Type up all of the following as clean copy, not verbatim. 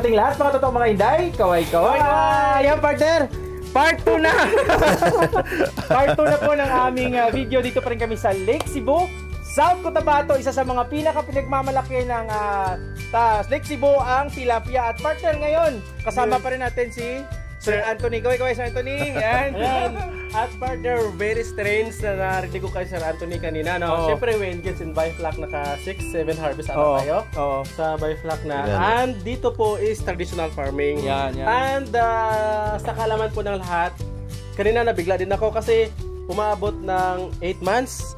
sa ating lahat mga totoong mga Inday. Kaway-kaway! Ayan partner! Part 2 na! Part 2 na po ng aming video. Dito pa rin kami sa Lake Cebu, South Cotabato. Isa sa mga pinaka-pinagmamalaki ng Lake Cebu ang tilapia. At partner ngayon, kasama pa rin natin si Sir Anthony. Kaway-kaway Sir Anthony! Yan! At partner, very strange na narinig ko kay Sir Anthony kanina. No? Siyempre, when gets in Biflock, naka 6-7 harvest tayo sa Biflock na. Yan. And dito po is traditional farming. Yan. And sa kalaman po ng lahat, kanina nabigla din ako kasi umabot ng 8 months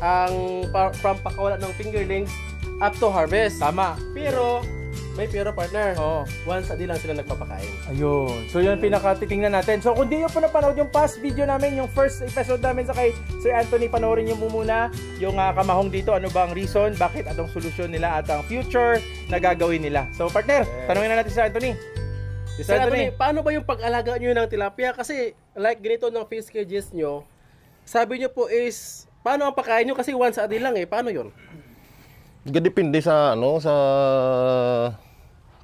ang from pakawala ng fingerlings up to harvest. Tama. Pero, may partner. Oo. Once a day lang sila nagpapakain. Ayun. So yun pinakatitingnan natin. So kung di nyo po napanood yung past video namin, yung first episode namin sa kay Sir Anthony, panoorin nyo muna yung kamahong dito. Ano ba ang reason, bakit, atong solusyon nila at ang future na gagawin nila. So partner, tanungin na natin Sir Anthony. Sir Anthony, paano ba yung pag-alaga nyo ng tilapia? Kasi like ganito ng fish cages nyo, sabi nyo po is, paano ang pakain nyo? Kasi once a day lang paano yun? Depende sa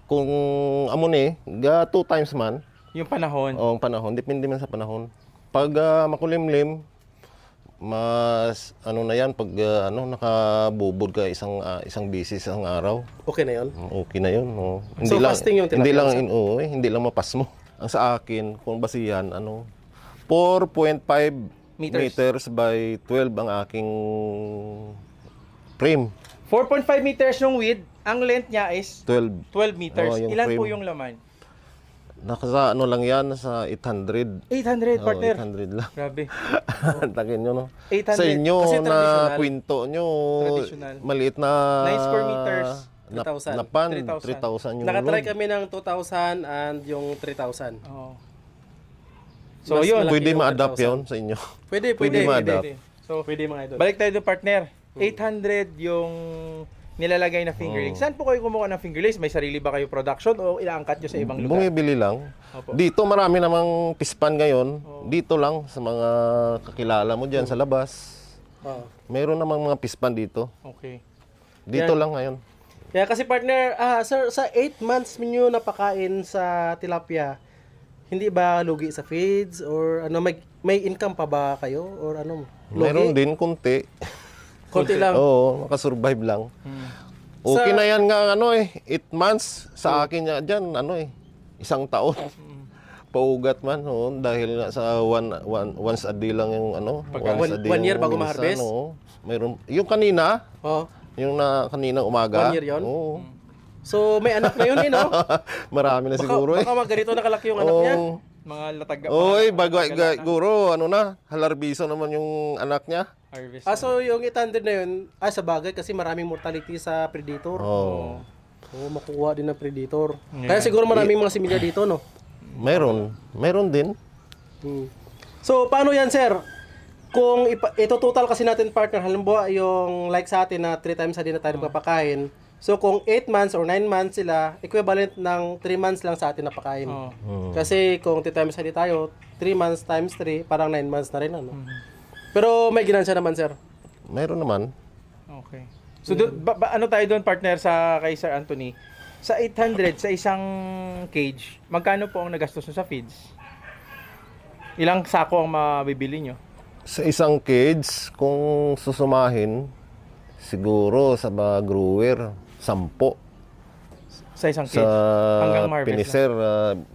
kung amo ni 2 times man Yung panahon. ang panahon, depende man sa panahon. Pag makulimlim, mas na yan pag nakabubod ka isang bisis isang araw. Okay na yun? Okay na yun. So, fasting yung tilapia? Hindi lang mapas mo. Ang sa akin, kung basihan 4.5 meters by 12 ang aking frame. 4.5 meters yung width, ang length niya is 12 meters. Ilan frame. po yung laman? Nasa lang yan, sa 800. 800 partner. 800 lang. Grabe. Takin nyo, no? 800. Sa inyo, Kasi na traditional. kwento nyo, Traditional. maliit na 9 square meters, 3,000. Napan, 3,000 3,000. yung Nakatry load. kami ng 2,000 and yung 3,000. Oo. So Mas yun, malaki Pwede yung ma-adapt 3,000. yun sa inyo. Pwede ma-adapt. So, Pwede mga idol. balik tayo doon partner. 800 yung nilalagay na fingerlings. Saan po kayo kumuha ng fingerlings? May sarili ba kayo production o inaangkat nyo sa ibang lugar? Bumibili lang. Opo. Dito marami namang pispan ngayon. Dito lang sa mga kakilala mo dyan sa labas. Mayroon namang mga pispan dito. Okay. Dito Yan. lang ngayon. Kaya kasi partner, sir, sa 8 months ninyo napakain sa tilapia, hindi ba lugi sa feeds or may income pa ba kayo or ano? Mayroon din konti. Konti lang. Oo, makasurvive lang. Okay na yan nga 8 months sa akin nga dyan, 1 taon. Paugat man, dahil nga sa once a day lang yung once a day. 1 year yung bago minsan, ma-harvest? Mayroon. Yung kanina, yung kanina umaga. 1 year yun? Oo. So may anak na yun no? Marami na siguro Baka ganito nakalaki yung anak niya. Mga latag. Oy, guro, halarbiso naman yung anak niya. Harvest. So yung 800 na yun, sa bagay kasi maraming mortality sa predator. Oo. Makukuha din ng predator. Kaya siguro maraming mga similya dito, no? Meron din. So paano yan, sir? Kung ito total kasi natin partner, halimbawa yung like sa atin na 3 times a day na tayo nagpapakain. So kung 8 months or 9 months sila, equivalent ng 3 months lang sa atin na pakain. Kasi kung 3 times a day tayo, 3 months times 3, parang 9 months na rin. Pero may ginansya naman, sir. Meron naman. Okay. So ano tayo doon partner sa kay Sir Anthony? Sa 800 sa isang cage, magkano po ang nagastos nyo sa feeds? Ilang sako ang mabibili nyo? Sa isang cage, kung susumahin, siguro sa mga grower, 10. Sa isang cage? Sa hanggang harvest piniser,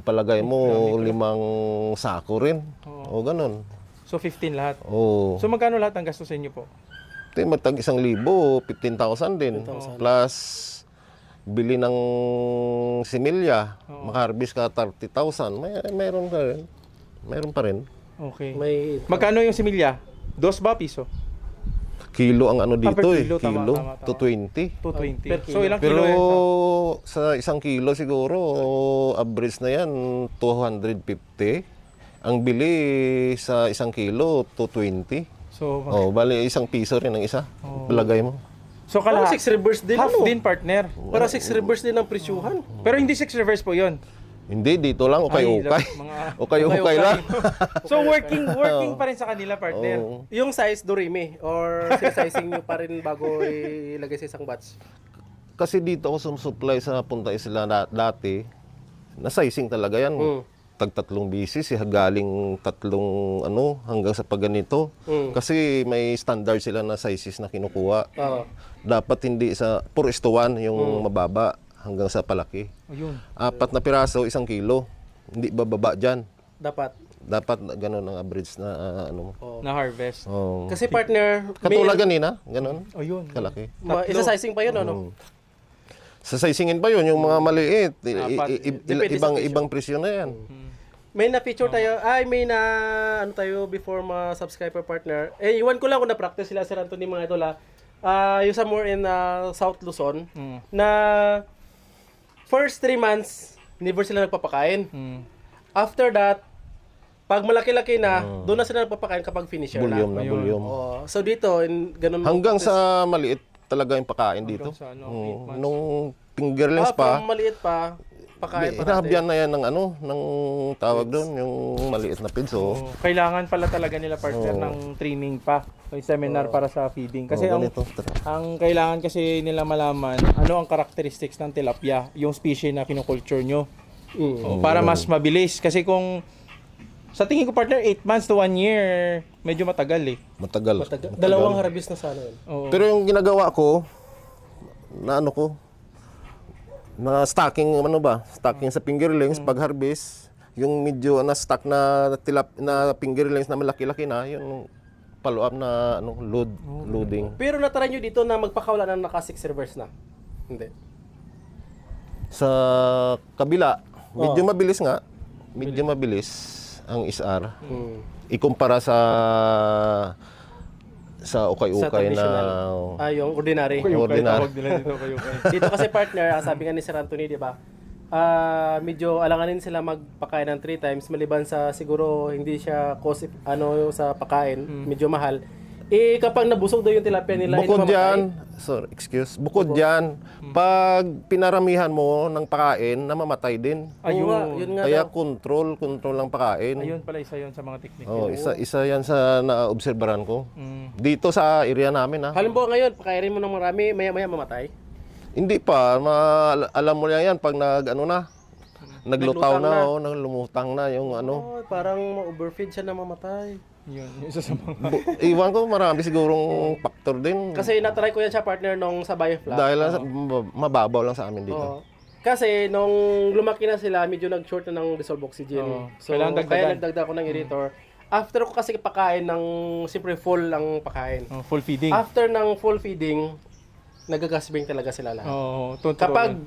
palagay mo 5 sako rin. O ganun. So 15 lahat. O, So magkano lahat ang gastos nyo po? magtag 1,000, 15,000 din. Plus, bili ng similya, makaharvest ka 30,000. Mayroon pa rin. Mayroon pa rin. Okay. Magkano yung similya? 2 ba piso? Kilo ang dito per kilo, kilo, tama. to 20. 220. Per kilo. So ilang Pero kilo yan? sa isang kilo siguro, average na yan, 250. Ang bili sa isang kilo, 220. So, Bali, ₱1 rin ang isa. Palagay mo. so Parang kala 6 reverse din, half din partner. Para 6 reverse din ang presyuhan. Pero hindi 6 reverse po 'yon. Hindi, dito lang, ukay-ukay. Ukay-ukay lang. So working pa rin sa kanila partner. Yung size Dorime or sizing nyo pa rin bago ilagay sa isang batch? Kasi dito ako sumusupply sa Punta Isla dati, nasizing talaga yan. Tag-3 bisis, galing 3 hanggang sa pagganito. Kasi may standard sila na sizes na kinukuha. Dapat hindi sa 4:1 yung mababa hanggang sa palaki. Ayun. 4 na piraso, 1 kilo. Hindi bababa dyan. Dapat Ganun ang average na Na harvest. Oh. kasi partner, Katulad ganina, ganun. Ayun. Kalaki. isa sizing pa yun, ano? Sa sizingin pa yun, yung mga maliit. Depende sa Ibang presyo na yan. May na-feature tayo, tayo before mga subscriber partner. Iwan ko lang kung na-practice sila, Sir Anthony, mga idol, yung somewhere in South Luzon, na first 3 months, never sila nagpapakain. After that, pag malaki-laki na, doon na sila nagpapakain kapag finisher Bulyom na na. bulyom. So dito, ganun Hanggang sa maliit talaga yung pakain dito. Sa Nung fingerlings pa, pang maliit pa, pakain pa natin. inahabyan na yan ng tawag doon, yung maliit na pids. Kailangan pala talaga nila partner ng training pa. May seminar para sa feeding. Kasi ang kailangan kasi nila malaman ano ang characteristics ng tilapia, yung species na kinukulture nyo. Para mas mabilis. Kasi kung sa tingin ko partner 8 months to 1 year, medyo matagal eh. Matagal. Dalawang harvest na sana yun. Pero yung ginagawa ko, na stocking, stocking sa fingerlings, pag harvest, yung medyo na-stock na fingerlings na malaki-laki na, yung follow-up na loading. Pero natry nyo dito na magpakawala ng naka 6 reverse na? Hindi. Sa kabila, medyo mabilis nga. Medyo mabilis ang SR. Ikumpara sa ukay-ukay na yung ordinary. Ordinary. Dito kasi partner, sabi nga ni Sir Anthony, di ba? Medyo alanganin sila magpakain ng 3 times maliban sa siguro hindi siya cost sa pakain, medyo mahal. Kapag nabusog daw yung tilapia nila, bukod diyan, pag pinaramihan mo ng pakain, namamatay din. Yun nga Kaya daw. control lang pakain. Ayun pala isa yun sa mga technique. Isa yan sa naobserbahan ko. Dito sa area namin. Halimbawa ngayon, pakainin mo ng marami, maya-maya mamatay. Hindi pa. Alam mo yan pag naglutaw na, lumutang na yung Parang ma-overfeed siya na mamatay. Yun, isa sa mga... Iwan ko marami sigurong factor din. Kasi natry ko yan siya partner nung sa Bioflap. Dahil mababaw lang sa amin dito. Kasi nung lumaki na sila, medyo nag-short na ng dissolved oxygen. So, kaya nagdagdag ko ng irritor. After ko kasi pakain ng, siyempre full ang pakain. full feeding. After ng full feeding, nagagasbing talaga sila lahat. Kapag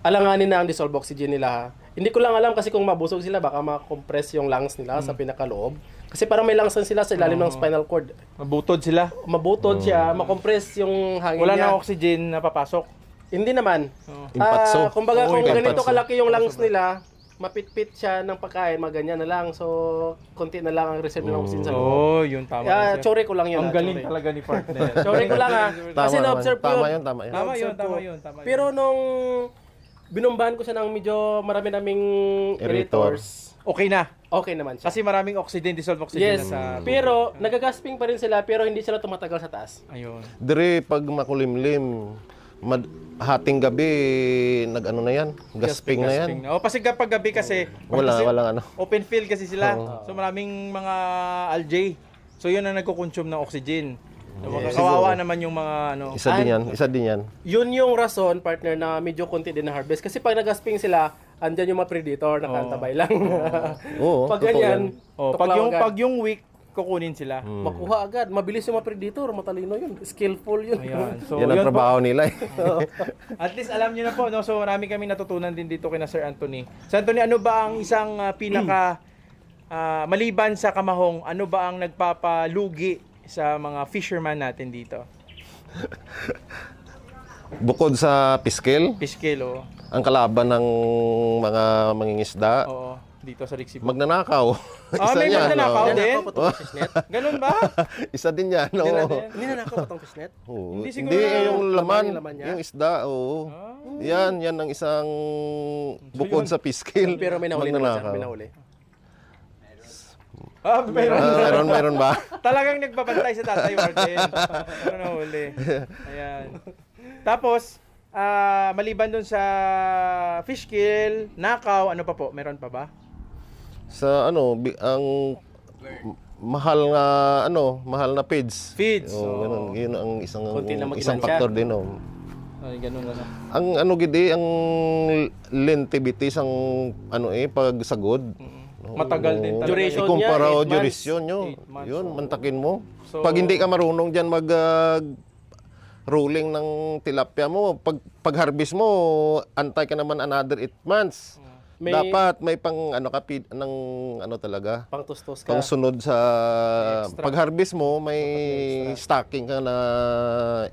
alanganin na ang dissolved oxygen nila, hindi ko lang alam kasi kung mabusog sila, baka ma-compress yung lungs nila sa pinakaloob. Kasi parang may lungs sila sa ilalim ng spinal cord. Mabutod sila. Mabutod siya, ma-compress yung hangin Wala niya. na oxygen na papasok. Hindi naman. Impatso. Kumbaga kung ganito kalaki yung lungs nila, mapitpit siya ng pagkain, maganyan na lang. So, konti na lang ang reserve ng oxygen sa loob. Yun tama. Chore ko lang yun. Ang galing talaga ni partner. Chore ko lang Kasi na-observe ko Tama yun. Tama yun. Pero nung binumbahan ko siya ng medyo marami naming irritors, Okay na. okay naman siya. Kasi maraming oxygen, dissolved oxygen Yes, na sa... pero nagagasping pa rin sila pero hindi sila tumatagal sa taas. Ayun. Dire pag makulimlim, hating gabi nag-ano na yan, gasping na yan. Kasi kapag gabi kasi... Walang Open field kasi sila. So maraming mga algae. So yun ang nagko-consume ng oxygen. So, kawawa naman yung mga Isa din yan. Yun yung rason, partner, na medyo konti din na harvest. Kasi pag nagasping sila, andyan yung mga predator, nakantabay lang. Oo, pag ganyan, pag yung weak, kukunin sila. makuha agad. Mabilis yung mga predator, matalino yun. Skillful yun. Ayan. So, Yan ang trabaho nila. At least alam niyo na po, no? So marami kami natutunan din dito kina Sir Anthony. Sir Anthony, ano ba ang isang pinaka maliban sa kamahong, ano ba ang nagpapalugi sa mga fisherman natin dito? Bukod sa piskel, Piskelo. ang kalaban ng mga mangingisda, Oo, dito sa Rixibo. magnanakaw. May magnanakaw din? Nanakaw pa itong fishnet? Ganun ba? Isa din yan. Hindi nanakaw pa itong fishnet? Oo. Hindi siguro Hindi, na- yung laman, yung laman niya? yung isda, oo. Yan ang isang bukod sa piskel. Pero may nahuli naman siya. magnanakaw. May nahuli. Meron ba? Talagang nagbabantay sa tatay Martin. Ano na huli? Ayan. Tapos, maliban dun sa fish kill, nakaw, ano pa po? Meron pa ba? Sa ano, ang mahal na feeds. Feeds. Ganun. Yun ang Konti lang isang mag-iwan factor siya. din. Ay, ganun. Ang ano gidi, ang longevity ang pagsagod. Matagal din talaga. Duration Ikumpara niya, 8 duration nyo. 8 months, Yun, oo. mantakin mo. So- Pag hindi ka marunong dyan rolling ng tilapia mo, pag harvest mo, antay ka naman another 8 months. Dapat may pang ng talaga. Pangtustos ka. Pang sunod sa pag-harvest mo, may stocking ka na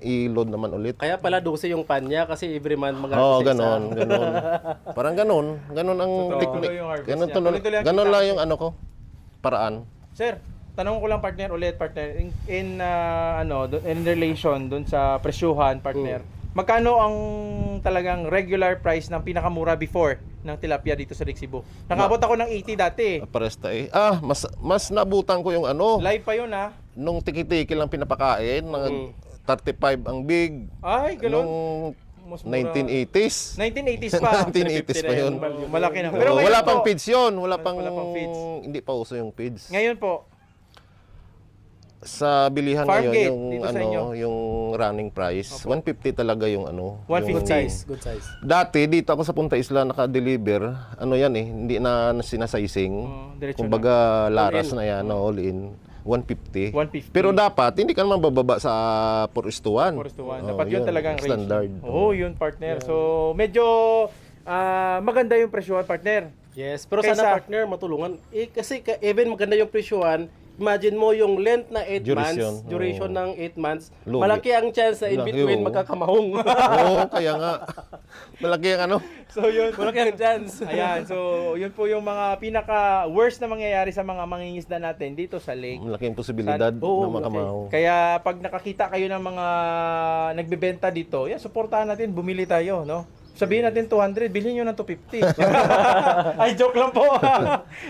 i-load naman ulit. Kaya pala 12 yung pan niya kasi every month Oo, mag-harvest ganon. Parang ganon. Ganon ang technique. tuloy yung harvest Ganon, niya. tuloy, Tuloy-tuloy ang ganon kita lang kasi. yung paraan. Sir, tanong ko lang partner, in relation dun sa presyuhan partner. Magkano ang talagang regular price ng pinakamura before ng tilapia dito sa Lake Cebu? Nakabot ako ng 80 dati. Paresta eh. Mas nabutan ko yung Live pa yun nung tiki-tiki lang pinapakain, ng 35 ang big. Ay, ganun. Nung Mas mura. 1980s. 1980s pa. 1980s pa yun. Malaki na. Pero Pero ngayon wala po, pang feeds yun. Wala pang feeds. hindi pa uso yung feeds. Ngayon po, Sa bilihan Farm ngayon gate, yung dito sa inyo. yung running price, 150 talaga yung 150. Good size, good size. Dati dito ako sa Punta Isla naka-deliver, hindi na sinasizing. diretso Kumbaga laras na yan, all in 150. 150. Pero dapat hindi ka naman bababa sa 4:1. 4:1. Dapat yun talagang range. standard. Oo, yun partner. So, medyo maganda yung presyohan partner. Yes, pero Kaysa- sana partner matulungan. Kasi even maganda yung presyuhan, imagine mo yung length na 8 Duration. months, duration ng 8 months, Lugi. malaki ang chance na in Laki, between oo. magkakamahong. Oo, kaya nga. Malaki ang So, yun. malaki ang chance. Ayan, so yun po yung mga pinaka worst na mangyayari sa mga mangingisda natin dito sa lake. Malaking posibilidad Oo, na makamaw. Kaya pag nakakita kayo ng mga nagbebenta dito, yan, suportahan natin, bumili tayo, no? Sabihin natin 200, bilhin nyo ng 250. Ay, joke lang po.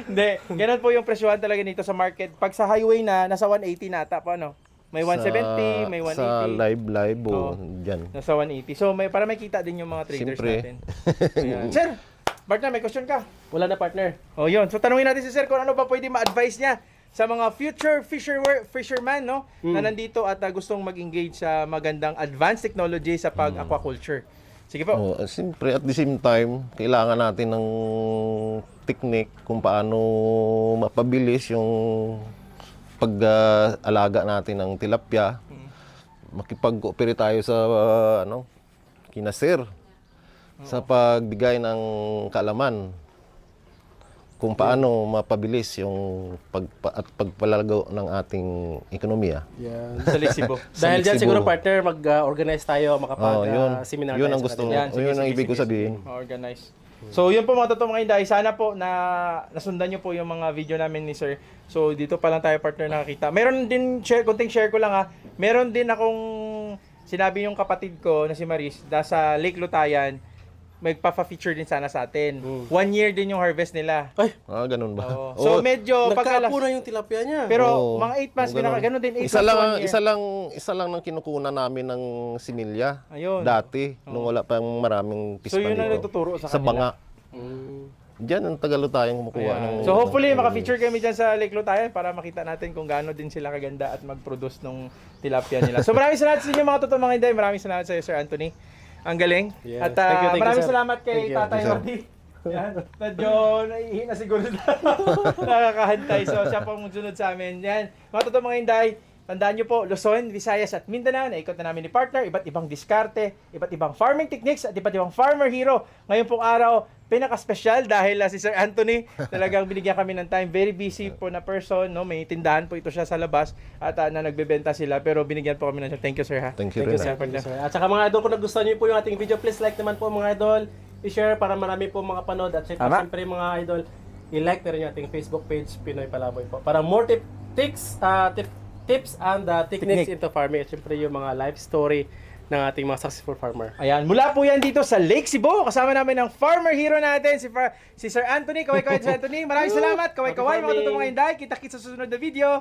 Hindi, ganun po yung presyohan talaga nito sa market. Pag sa highway na, nasa 180 na ata pa, no? May 170, may 180. Sa live, Oo. dyan. Nasa 180. So, para may kita din yung mga traders Siyempre. natin. Ayan. Sir, partner, may question ka? Wala na partner. Oh, yun. So, tanungin natin si Sir kung ano ba pwede ma-advise niya sa mga future fisherman, no? Na nandito at gustong mag-engage sa magandang advanced technology sa pag-aquaculture. Sige po. Siyempre, at the same time, kailangan natin ng technique kung paano mapabilis yung pag-alaga natin ng tilapia. Makipag-cooperate tayo sa kinasir sa pagbigay ng kaalaman kung paano mapabilis yung pagpalalago ng ating ekonomiya. Yan. Sa Lake Cebu. Dahil Lake dyan Cebu. siguro partner, mag-organize tayo, makapag-seminar Yun tayo ang sa gusto, kanila. Yan, sige, yun ang sige, ibig ko sige, sabihin. Organize. So, yun po mga totoong mga inday. Sana po na nasundan nyo po yung mga video namin ni Sir. So, dito pa lang tayo partner nakakita. Meron din, konting share ko lang meron din akong sinabi yung kapatid ko na si Maris, sa Lake Lutayan, magpa-feature din sana sa atin. 1 year din yung harvest nila. Ay, Ganun ba? Oo. So, medyo nagkaapo na yung tilapia niya. pero Oo. mga 8 months, ganun din. 8 Isa months lang, to 1 year. isa lang nang kinukunan namin ng sinilya. Ayun. Dati, nung wala pang maraming So, pispan yun ang dito. nagtuturo sa Sa kanila. banga. Diyan ang Tagalo tayong kumukuha ng... So hopefully maka-feature kami dyan sa Lake Lutayan para makita natin kung gaano din sila kaganda at mag-produce ng tilapia nila. So maraming salamat sa inyo mga totoong mga inday. Maraming salamat sa iyo Sir Anthony. Ang galing. Yes. At Thank you, maraming sir. salamat kay Thank you. Tatay Yes, sir. Roddy. Yan. Medyo naiihi na siguro nakakahantay. So siya pong sunod sa amin. Yan. Mga totoong mga inday. Tandaan nyo po, Luzon, Visayas at Mindanao, naikot na namin ni partner, iba't ibang diskarte, iba't ibang farming techniques at iba't ibang farmer hero. Ngayon pong araw, pinaka-special dahil si Sir Anthony, talagang binigyan kami ng time. Very busy po na person, no? May tindahan po ito siya sa labas at na nagbebenta sila pero binigyan po kami ng time. Thank you sir ha. Thank you Thank you, rin. sir. Thank you, sir. At saka mga idol, kung nagustuhan niyo po yung ating video, please like naman po mga idol. I-share para marami po mga panood. At Tama. siyempre mga idol, i-like na rin yung ating Facebook page, Pinoy Palaboy po. Para more tips and techniques into farming. At siyempre yung mga life story ng ating mga successful farmer. Ayan, mula po yan dito sa Lake Cebu. Kasama namin ang farmer hero natin, si Sir Anthony. Kaway-kaway Sir Anthony. Maraming salamat. Kaway-kaway mga totoong mga inday. Kita-kits sa susunod na video.